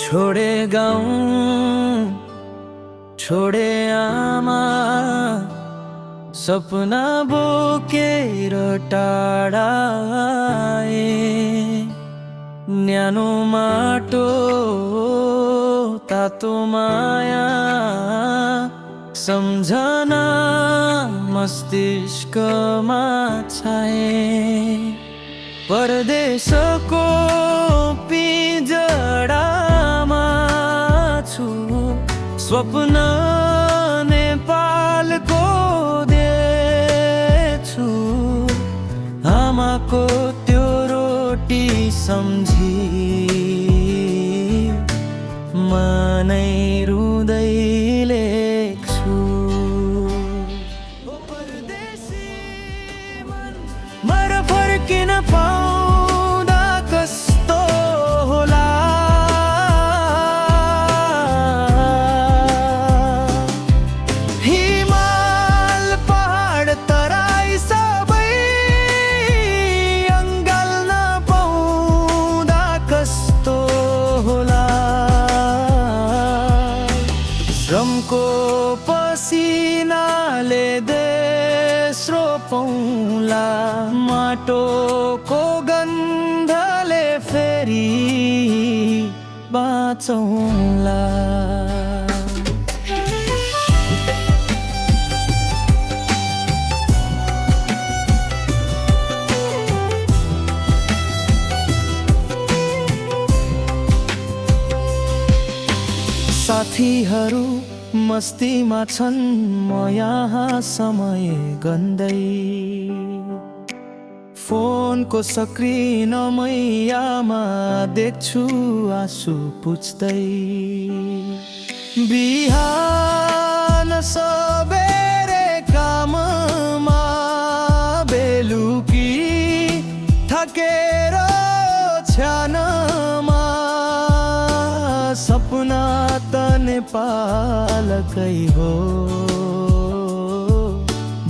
छोडे गाउँ छोडे आमा सपना बोकेर टाढा आए। न्यानो माटो तातो माया सम्झना मस्तिष्कमा छाए। परदेशको पिंजडामा छु स्वप्न नेपालको देछु। आमाको त्यो रोटी सम्झी मनै रुँदै लेख्छु। मर फर्किन पाउँदा कस्तो होला। हिमाल पहाड तराई सबै अङ्गाल्न पाउँदा कस्तो होला। श्रमको पसिनाले देश रोपौँला, माटोको गन्धले फेरि बाँचौँला। साथीहरू मस्तीमा छन्, म यहाँ समय गन्दै। फोनको सक्रिनमै आमा देख्छु आँसु पुछ्दै। बिहान सबेरे काममा बेलुकी थकेर छ्यानमा सपना त नेपालकै हो,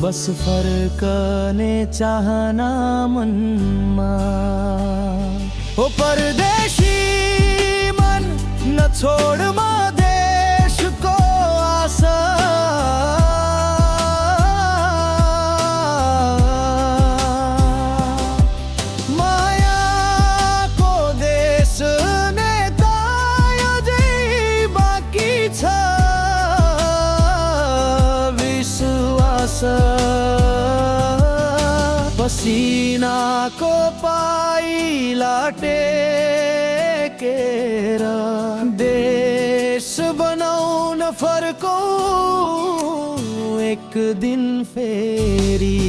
बस फर्कने चाहना मनमा। ओ परदेशी मन न छोड म देशको आशा। मायाको देश नेता अझै बाँकी छ। विश्वास पसिनाको पाइला टेकेर देश बनाउन फर्कौँ एक दिन फेरि।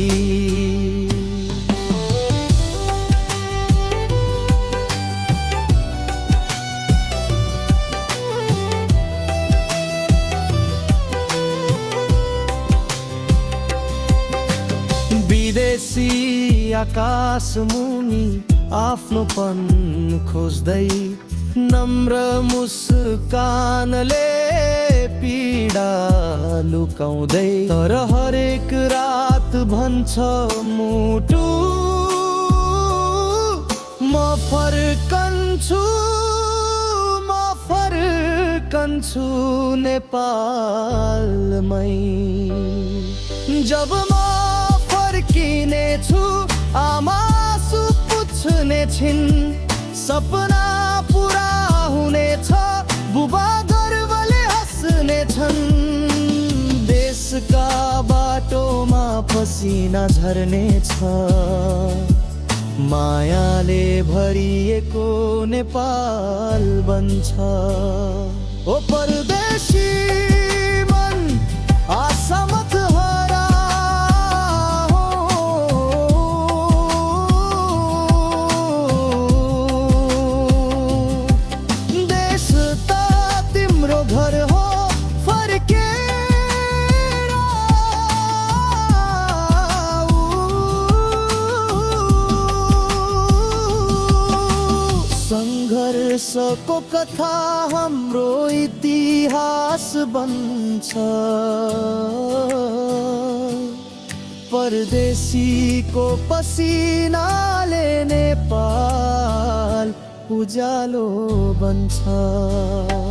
विदेशी आकाश मुनि आफ्नोपन खोज्दै, नम्र मुस्कानले पीडा लुकाउँदै। तर हरेक रात भन्छ मुटु म फर्कन्छु, म फर्कन्छु नेपालमै। जब म फर्किनेछु आमा आँसु पुछ्ने छिन्, सपना पुरा हुनेछ बुबा गर्वले हाँस्ने छन्। देशका बाटोमा पसिना झर्नेछ, मायाले भरिएको नेपाल बन्छ। ओ परदेशी मन आशा मत हरा। घर हो फर्केर आऊ। सङ्घर्षको कथा हाम्रो इतिहास बन्छ। परदेशीको पसिनाले नेपाल उज्यालो बन्छ।